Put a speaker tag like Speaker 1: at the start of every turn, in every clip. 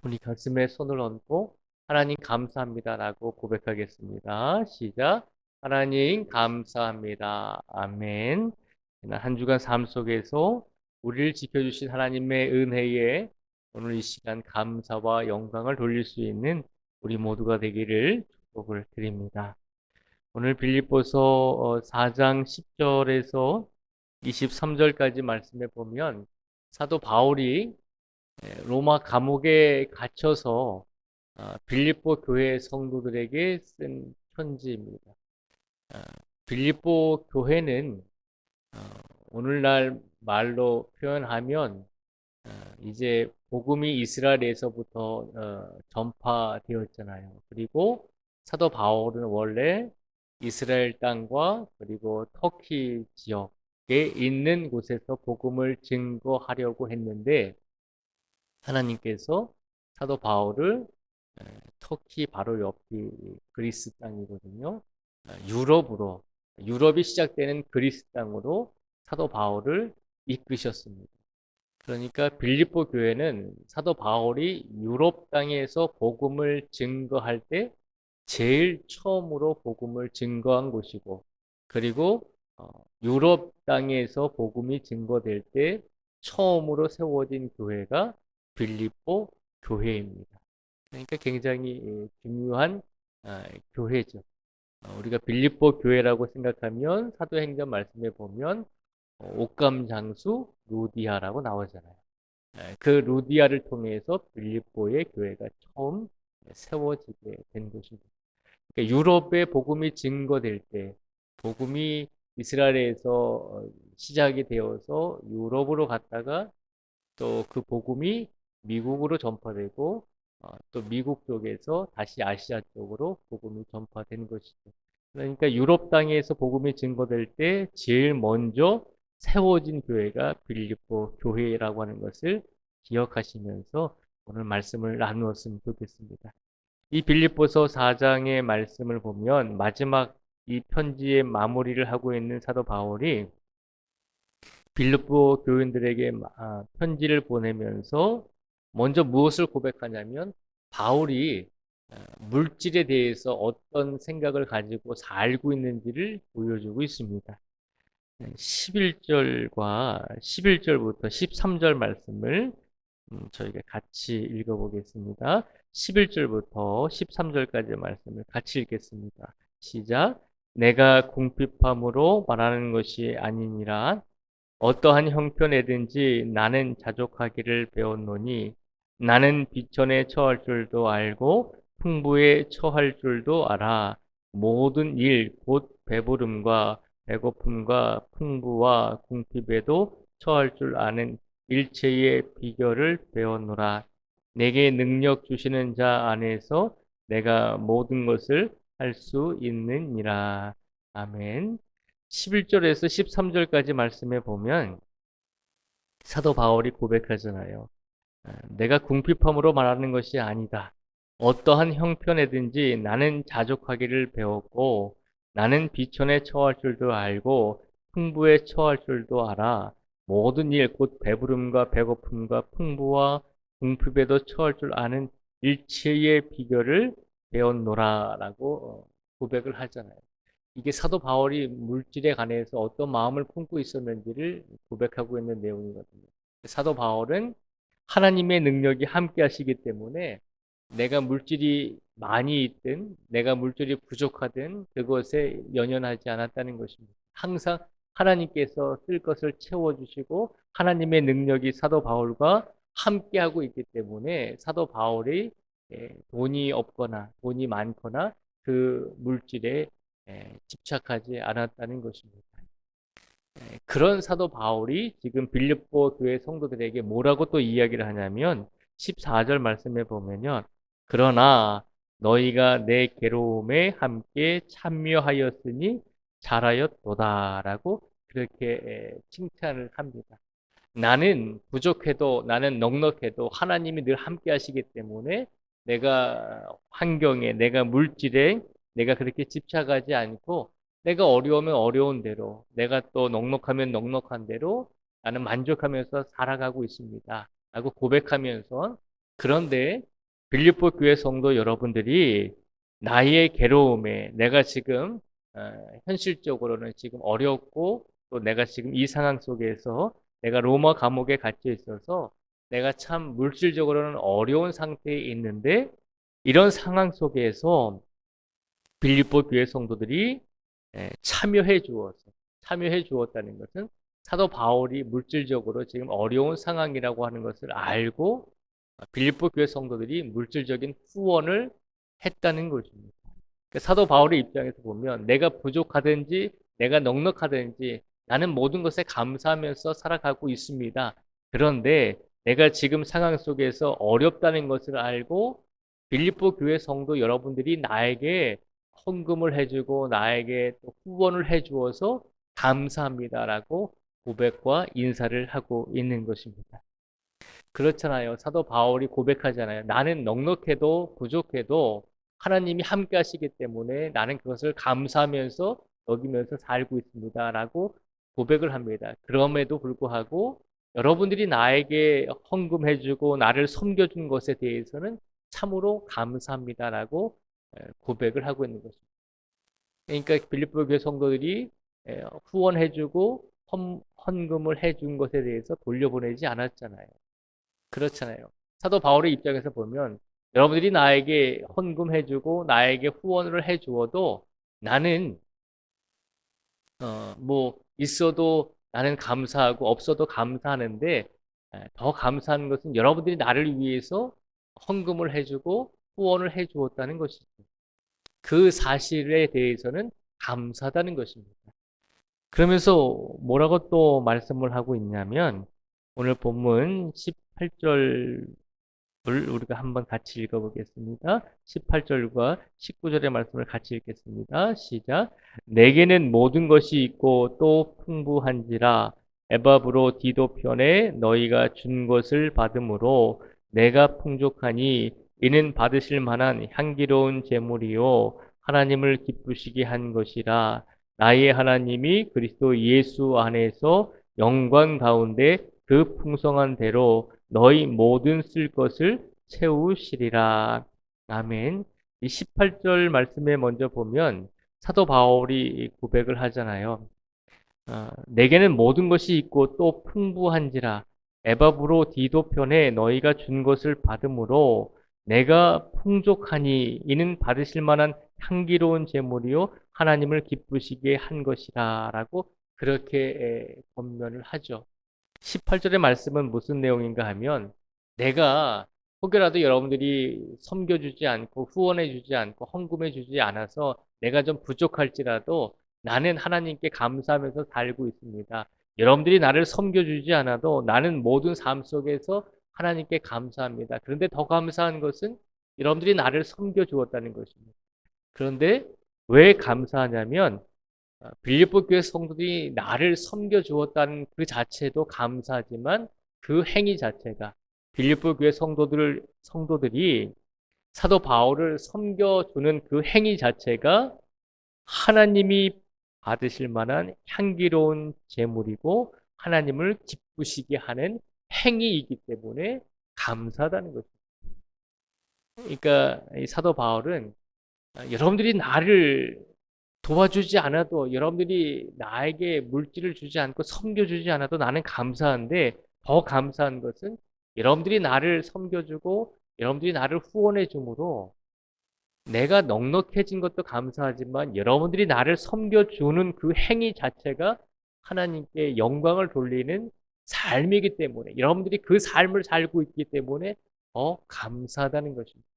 Speaker 1: 우리 가슴에 손을 얹고 하나님 감사합니다라고 고백하겠습니다. 시작. 하나님 감사합니다. 아멘. 한 주간 삶 속에서 우리를 지켜주신 하나님의 은혜에 오늘 이 시간 감사와 영광을 돌릴 수 있는 우리 모두가 되기를 축복을 드립니다. 오늘 빌립보서 4장 10절에서 23절까지 말씀해 보면 사도 바울이 로마 감옥에 갇혀서 빌립보 교회 성도들에게 쓴 편지입니다. 아, 빌립보 교회는 어, 오늘날 말로 표현하면 이제 복음이 이스라엘에서부터 전파되었잖아요. 그리고 사도 바울은 원래 이스라엘 땅과 그리고 터키 지역에 있는 곳에서 복음을 증거하려고 했는데 하나님께서 사도 바울을 터키 바로 옆이 그리스 땅이거든요. 유럽으로 유럽이 시작되는 그리스 땅으로 사도 바울을 이끄셨습니다. 그러니까 빌립보 교회는 사도 바울이 유럽 땅에서 복음을 증거할 때 제일 처음으로 복음을 증거한 곳이고, 그리고 유럽 땅에서 복음이 증거될 때 처음으로 세워진 교회가 빌립보 교회입니다. 그러니까 굉장히 중요한 교회죠. 우리가 빌립보 교회라고 생각하면 사도행전 말씀에 보면 옥감 장수 루디아라고 나오잖아요. 그 루디아를 통해서 빌립보의 교회가 처음 세워지게 된 것입니다. 그러니까 유럽의 복음이 증거될 때, 복음이 이스라엘에서 시작이 되어서 유럽으로 갔다가 또 그 복음이 미국으로 전파되고 또 미국 쪽에서 다시 아시아 쪽으로 복음이 전파된 것이죠. 그러니까 유럽 땅에서 복음이 증거될 때 제일 먼저 세워진 교회가 빌립보 교회라고 하는 것을 기억하시면서 오늘 말씀을 나누었으면 좋겠습니다. 이 빌립보서 4장의 말씀을 보면 마지막 이 편지의 마무리를 하고 있는 사도 바울이 빌립보 교인들에게 편지를 보내면서 먼저 무엇을 고백하냐면 바울이 물질에 대해서 어떤 생각을 가지고 살고 있는지를 보여주고 있습니다. 11절과 11절부터 13절 말씀을 저희가 같이 읽어보겠습니다. 11절부터 13절까지 말씀을 같이 읽겠습니다. 시작. 내가 궁핍함으로 말하는 것이 아니니라. 어떠한 형편에든지 나는 자족하기를 배웠노니 나는 비천에 처할 줄도 알고 풍부에 처할 줄도 알아. 모든 일, 곧 배부름과 배고픔과 풍부와 궁핍에도 처할 줄 아는 일체의 비결을 배웠노라. 내게 능력 주시는 자 안에서 내가 모든 것을 할 수 있느니라. 아멘. 11절에서 13절까지 말씀해 보면 사도 바울이 고백하잖아요. 내가 궁핍함으로 말하는 것이 아니다. 어떠한 형편에든지 나는 자족하기를 배웠고 나는 비천에 처할 줄도 알고 풍부에 처할 줄도 알아. 모든 일 곧 배부름과 배고픔과 풍부와 궁핍에도 처할 줄 아는 일체의 비결을 배웠노라라고 고백을 하잖아요. 이게 사도 바울이 물질에 관해서 어떤 마음을 품고 있었는지를 고백하고 있는 내용이거든요. 사도 바울은 하나님의 능력이 함께 하시기 때문에 내가 물질이 많이 있든 내가 물질이 부족하든 그것에 연연하지 않았다는 것입니다. 항상 하나님께서 쓸 것을 채워주시고 하나님의 능력이 사도 바울과 함께하고 있기 때문에 사도 바울이 돈이 없거나 돈이 많거나 그 물질에 집착하지 않았다는 것입니다. 그런 사도 바울이 지금 빌립보 교회 성도들에게 뭐라고 또 이야기를 하냐면 14절 말씀에 보면요. 그러나 너희가 내 괴로움에 함께 참여하였으니 잘하였도다라고 그렇게 칭찬을 합니다. 나는 부족해도 나는 넉넉해도 하나님이 늘 함께 하시기 때문에 내가 환경에 내가 물질에 내가 그렇게 집착하지 않고 내가 어려우면 어려운 대로 내가 또 넉넉하면 넉넉한 대로 나는 만족하면서 살아가고 있습니다. 라고 고백하면서 그런데 빌립보 교회 성도 여러분들이 나의 괴로움에 내가 지금 현실적으로는 지금 어렵고 또 내가 지금 이 상황 속에서 내가 로마 감옥에 갇혀 있어서 내가 참 물질적으로는 어려운 상태에 있는데 이런 상황 속에서 빌립보 교회 성도들이 참여해 주었다는 것은 사도 바울이 물질적으로 지금 어려운 상황이라고 하는 것을 알고 빌립보 교회 성도들이 물질적인 후원을 했다는 것입니다. 그러니까 사도 바울의 입장에서 보면 내가 부족하든지 내가 넉넉하든지 나는 모든 것에 감사하면서 살아가고 있습니다. 그런데 내가 지금 상황 속에서 어렵다는 것을 알고 빌립보 교회 성도 여러분들이 나에게 헌금을 해주고 나에게 또 후원을 해주어서 감사합니다라고 고백과 인사를 하고 있는 것입니다. 그렇잖아요. 사도 바울이 고백하잖아요. 나는 넉넉해도 부족해도 하나님이 함께 하시기 때문에 나는 그것을 감사하면서 여기면서 살고 있습니다라고 고백을 합니다. 그럼에도 불구하고 여러분들이 나에게 헌금해주고 나를 섬겨준 것에 대해서는 참으로 감사합니다라고 고백을 하고 있는 것입니다. 그러니까 빌립보 교회 성도들이 후원해주고 헌금을 해준 것에 대해서 돌려보내지 않았잖아요. 그렇잖아요. 사도 바울의 입장에서 보면 여러분들이 나에게 헌금해주고 나에게 후원을 해주어도 나는 뭐 있어도 나는 감사하고 없어도 감사하는데 더 감사한 것은 여러분들이 나를 위해서 헌금을 해주고 후원을 해주었다는 것이죠. 그 사실에 대해서는 감사하다는 것입니다. 그러면서 뭐라고 또 말씀을 하고 있냐면 오늘 본문 18절 우리가 한번 같이 읽어보겠습니다. 18절과 19절의 말씀을 같이 읽겠습니다. 시작. 내게는 모든 것이 있고 또 풍부한지라 에바브로 디도 편에 너희가 준 것을 받음으로 내가 풍족하니 이는 받으실 만한 향기로운 제물이요 하나님을 기쁘시게 한 것이라 나의 하나님이 그리스도 예수 안에서 영광 가운데 그 풍성한 대로 너희 모든 쓸 것을 채우시리라. 아멘. 이 18절 말씀에 먼저 보면 사도 바울이 고백을 하잖아요. 내게는 모든 것이 있고 또 풍부한지라 에바브로 디도 편에 너희가 준 것을 받음으로 내가 풍족하니 이는 받으실 만한 향기로운 제물이요 하나님을 기쁘시게 한 것이라 라고 그렇게 권면을 하죠. 18절의 말씀은 무슨 내용인가 하면 내가 혹여라도 여러분들이 섬겨주지 않고 후원해주지 않고 헌금해주지 않아서 내가 좀 부족할지라도 나는 하나님께 감사하면서 살고 있습니다. 여러분들이 나를 섬겨주지 않아도 나는 모든 삶 속에서 하나님께 감사합니다. 그런데 더 감사한 것은 여러분들이 나를 섬겨주었다는 것입니다. 그런데 왜 감사하냐면 빌립보 교회 성도들이 나를 섬겨 주었다는 그 자체도 감사하지만 그 행위 자체가 빌립보 교회 성도들이 사도 바울을 섬겨 주는 그 행위 자체가 하나님이 받으실 만한 향기로운 제물이고 하나님을 기쁘시게 하는 행위이기 때문에 감사하다는 것입니다. 그러니까 이 사도 바울은 여러분들이 나를 도와주지 않아도 여러분들이 나에게 물질을 주지 않고 섬겨주지 않아도 나는 감사한데 더 감사한 것은 여러분들이 나를 섬겨주고 여러분들이 나를 후원해 줌으로 내가 넉넉해진 것도 감사하지만 여러분들이 나를 섬겨주는 그 행위 자체가 하나님께 영광을 돌리는 삶이기 때문에 여러분들이 그 삶을 살고 있기 때문에 더 감사하다는 것입니다.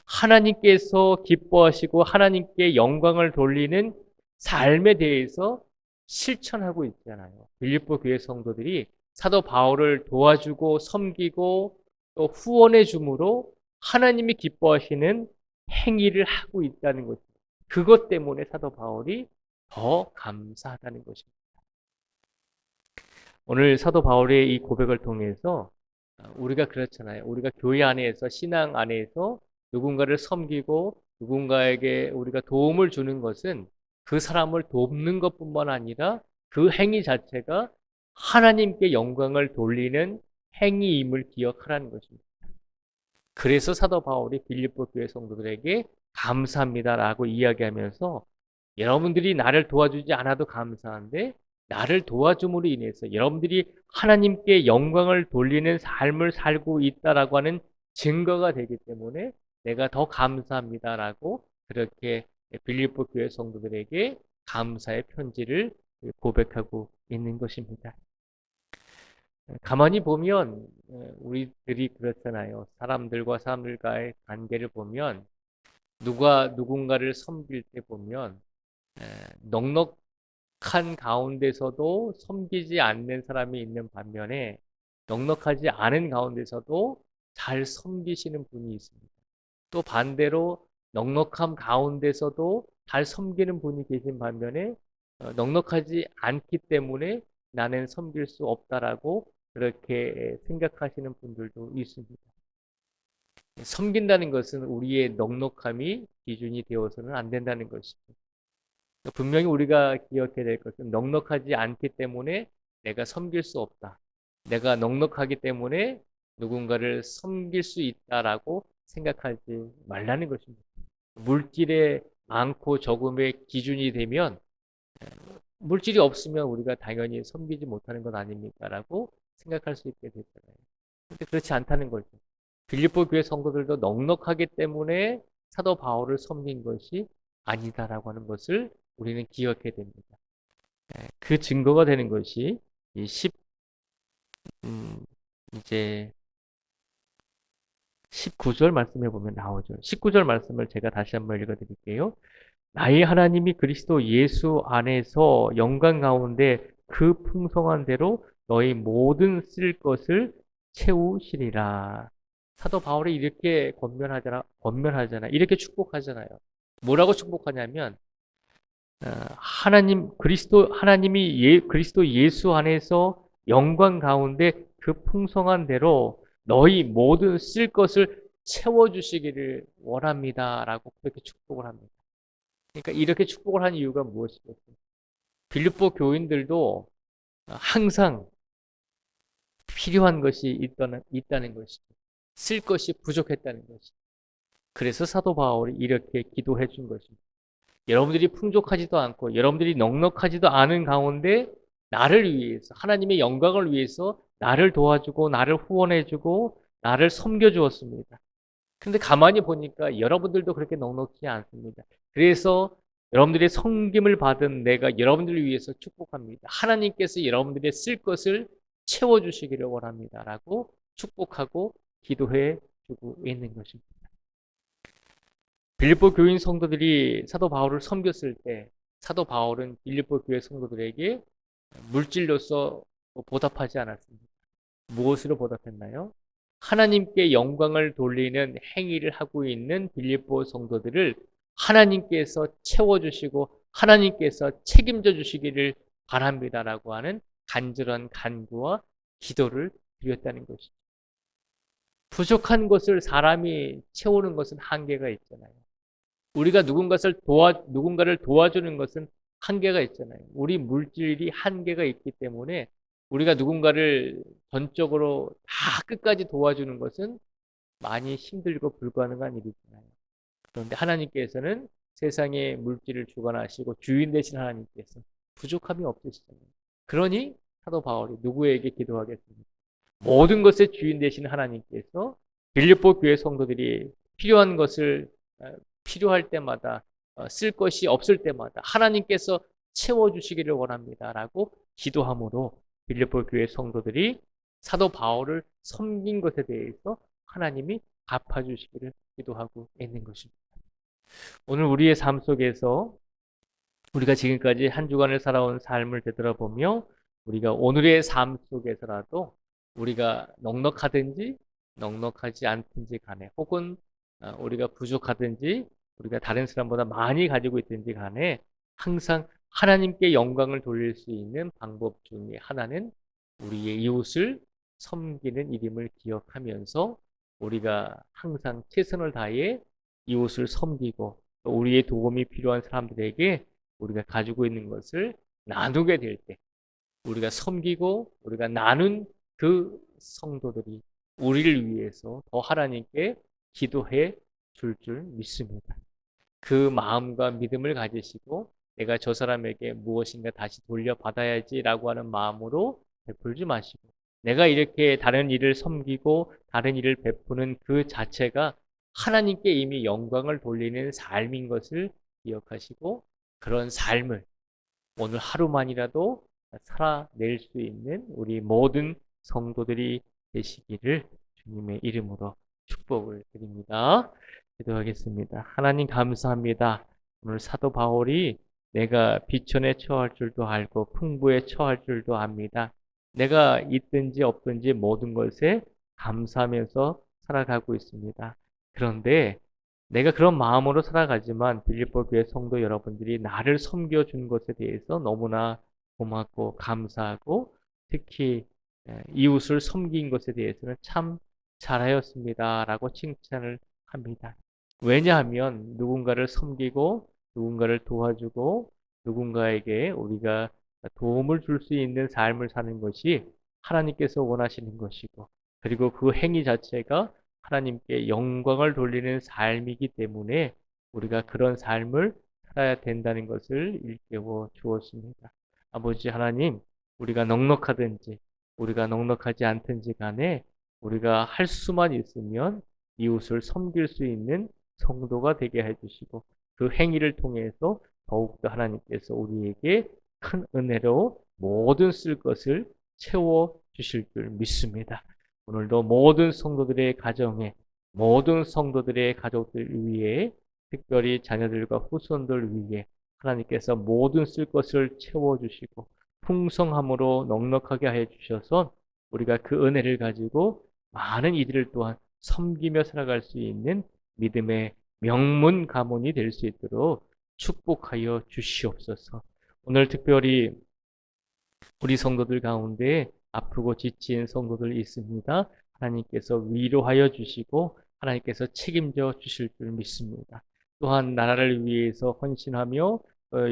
Speaker 1: 하나님께서 기뻐하시고 하나님께 영광을 돌리는 삶에 대해서 실천하고 있잖아요. 빌립보 교회 성도들이 사도 바울을 도와주고 섬기고 또 후원해 줌으로 하나님이 기뻐하시는 행위를 하고 있다는 것입니다. 그것 때문에 사도 바울이 더 감사하다는 것입니다. 오늘 사도 바울의 이 고백을 통해서 우리가 그렇잖아요. 우리가 교회 안에서 신앙 안에서 누군가를 섬기고 누군가에게 우리가 도움을 주는 것은 그 사람을 돕는 것뿐만 아니라 그 행위 자체가 하나님께 영광을 돌리는 행위임을 기억하라는 것입니다. 그래서 사도 바울이 빌립보 교회 성도들에게 감사합니다라고 이야기하면서 여러분들이 나를 도와주지 않아도 감사한데 나를 도와줌으로 인해서 여러분들이 하나님께 영광을 돌리는 삶을 살고 있다라고 하는 증거가 되기 때문에 내가 더 감사합니다라고 그렇게 빌립보 교회 성도들에게 감사의 편지를 고백하고 있는 것입니다. 가만히 보면 우리들이 그렇잖아요. 사람들과 사람들과의 관계를 보면 누가 누군가를 섬길 때 보면 넉넉한 가운데서도 섬기지 않는 사람이 있는 반면에 넉넉하지 않은 가운데서도 잘 섬기시는 분이 있습니다. 또 반대로 넉넉함 가운데서도 잘 섬기는 분이 계신 반면에 넉넉하지 않기 때문에 나는 섬길 수 없다라고 그렇게 생각하시는 분들도 있습니다. 섬긴다는 것은 우리의 넉넉함이 기준이 되어서는 안 된다는 것이죠. 분명히 우리가 기억해야 될 것은 넉넉하지 않기 때문에 내가 섬길 수 없다. 내가 넉넉하기 때문에 누군가를 섬길 수 있다라고 생각하지 말라는 것입니다. 물질의 많고 적음의 기준이 되면 물질이 없으면 우리가 당연히 섬기지 못하는 것 아닙니까라고 생각할 수 있게 되잖아요. 근데 그렇지 않다는 거죠. 빌립보 교회 성도들도 넉넉하기 때문에 사도 바울을 섬긴 것이 아니다라고 하는 것을 우리는 기억해야 됩니다. 그 증거가 되는 것이 이 이제 19절 말씀해 보면 나오죠. 19절 말씀을 제가 다시 한번 읽어 드릴게요. 나의 하나님이 그리스도 예수 안에서 영광 가운데 그 풍성한 대로 너희 모든 쓸 것을 채우시리라. 사도 바울이 이렇게 권면하잖아. 이렇게 축복하잖아요. 뭐라고 축복하냐면 하나님이 그리스도 예수 안에서 영광 가운데 그 풍성한 대로 너희 모든 쓸 것을 채워 주시기를 원합니다라고 그렇게 축복을 합니다. 그러니까 이렇게 축복을 한 이유가 무엇이겠어요? 빌립보 교인들도 항상 필요한 것이 있다는 것이죠. 쓸 것이 부족했다는 것이죠. 그래서 사도 바울이 이렇게 기도해 준 것입니다. 여러분들이 풍족하지도 않고 여러분들이 넉넉하지도 않은 가운데 나를 위해서 하나님의 영광을 위해서 나를 도와주고 나를 후원해주고 나를 섬겨주었습니다. 근데 가만히 보니까 여러분들도 그렇게 넉넉지 않습니다. 그래서 여러분들의 섬김을 받은 내가 여러분들을 위해서 축복합니다. 하나님께서 여러분들의 쓸 것을 채워주시기를 원합니다. 라고 축복하고 기도해 주고 있는 것입니다. 빌립보 교인 성도들이 사도 바울을 섬겼을 때 사도 바울은 빌립보 교회 성도들에게 물질로서 보답하지 않았습니다. 무엇으로 보답했나요? 하나님께 영광을 돌리는 행위를 하고 있는 빌립보 성도들을 하나님께서 채워주시고 하나님께서 책임져 주시기를 바랍니다라고 하는 간절한 간구와 기도를 드렸다는 것이죠. 부족한 것을 사람이 채우는 것은 한계가 있잖아요. 우리가 누군가를 도와주는 것은 한계가 있잖아요. 우리 물질이 한계가 있기 때문에 우리가 누군가를 전적으로 다 끝까지 도와주는 것은 많이 힘들고 불가능한 일이잖아요. 그런데 하나님께서는 세상에 물질을 주관하시고 주인 되신 하나님께서 부족함이 없으시잖아요. 그러니 사도 바울이 누구에게 기도하겠습니까? 모든 것의 주인 되신 하나님께서 빌립보 교회 성도들이 필요한 것을 필요할 때마다 쓸 것이 없을 때마다 하나님께서 채워주시기를 원합니다라고 기도함으로 빌립보 교회 성도들이 사도 바울을 섬긴 것에 대해서 하나님이 갚아주시기를 기도하고 있는 것입니다. 오늘 우리의 삶 속에서 우리가 지금까지 한 주간을 살아온 삶을 되돌아보며 우리가 오늘의 삶 속에서라도 우리가 넉넉하든지 넉넉하지 않든지 간에 혹은 우리가 부족하든지 우리가 다른 사람보다 많이 가지고 있든지 간에 항상 하나님께 영광을 돌릴 수 있는 방법 중에 하나는 우리의 이웃을 섬기는 일임을 기억하면서 우리가 항상 최선을 다해 이웃을 섬기고 또 우리의 도움이 필요한 사람들에게 우리가 가지고 있는 것을 나누게 될 때 우리가 섬기고 우리가 나눈 그 성도들이 우리를 위해서 더 하나님께 기도해 줄 믿습니다. 그 마음과 믿음을 가지시고 내가 저 사람에게 무엇인가 다시 돌려받아야지라고 하는 마음으로 베풀지 마시고 내가 이렇게 다른 일을 섬기고 다른 일을 베푸는 그 자체가 하나님께 이미 영광을 돌리는 삶인 것을 기억하시고 그런 삶을 오늘 하루만이라도 살아낼 수 있는 우리 모든 성도들이 되시기를 주님의 이름으로 축복을 드립니다. 기도하겠습니다. 하나님 감사합니다. 오늘 사도 바울이 내가 비천에 처할 줄도 알고 풍부에 처할 줄도 압니다. 내가 있든지 없든지 모든 것에 감사하면서 살아가고 있습니다. 그런데 내가 그런 마음으로 살아가지만 빌립보 교회 성도 여러분들이 나를 섬겨준 것에 대해서 너무나 고맙고 감사하고 특히 이웃을 섬긴 것에 대해서는 참 잘하였습니다라고 칭찬을 합니다. 왜냐하면 누군가를 섬기고 누군가를 도와주고 누군가에게 우리가 도움을 줄 수 있는 삶을 사는 것이 하나님께서 원하시는 것이고 그리고 그 행위 자체가 하나님께 영광을 돌리는 삶이기 때문에 우리가 그런 삶을 살아야 된다는 것을 일깨워 주었습니다. 아버지 하나님, 우리가 넉넉하든지 우리가 넉넉하지 않든지 간에 우리가 할 수만 있으면 이웃을 섬길 수 있는 성도가 되게 해주시고 그 행위를 통해서 더욱더 하나님께서 우리에게 큰 은혜로 모든 쓸 것을 채워 주실 줄 믿습니다. 오늘도 모든 성도들의 가정에 모든 성도들의 가족들 위해 특별히 자녀들과 후손들 위해 하나님께서 모든 쓸 것을 채워주시고 풍성함으로 넉넉하게 해 주셔서 우리가 그 은혜를 가지고 많은 이들을 또한 섬기며 살아갈 수 있는 믿음의 명문 가문이 될 수 있도록 축복하여 주시옵소서. 오늘 특별히 우리 성도들 가운데 아프고 지친 성도들 있습니다. 하나님께서 위로하여 주시고 하나님께서 책임져 주실 줄 믿습니다. 또한 나라를 위해서 헌신하며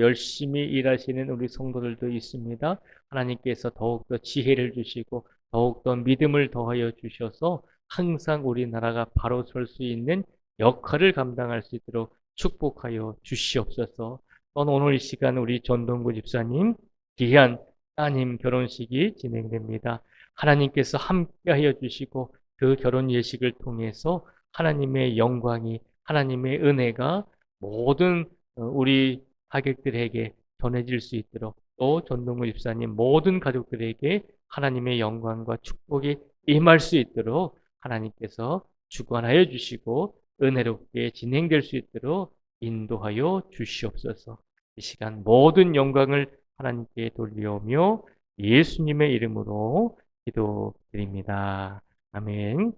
Speaker 1: 열심히 일하시는 우리 성도들도 있습니다. 하나님께서 더욱더 지혜를 주시고 더욱더 믿음을 더하여 주셔서 항상 우리나라가 바로 설 수 있는 역할을 감당할 수 있도록 축복하여 주시옵소서. 오늘 이 시간 우리 전동구 집사님 귀한 따님 결혼식이 진행됩니다. 하나님께서 함께하여 주시고 그 결혼 예식을 통해서 하나님의 영광이 하나님의 은혜가 모든 우리 가족들에게 전해질 수 있도록 또 전동구 집사님 모든 가족들에게 하나님의 영광과 축복이 임할 수 있도록 하나님께서 주관하여 주시고 은혜롭게 진행될 수 있도록 인도하여 주시옵소서. 이 시간 모든 영광을 하나님께 돌려오며 예수님의 이름으로 기도드립니다. 아멘.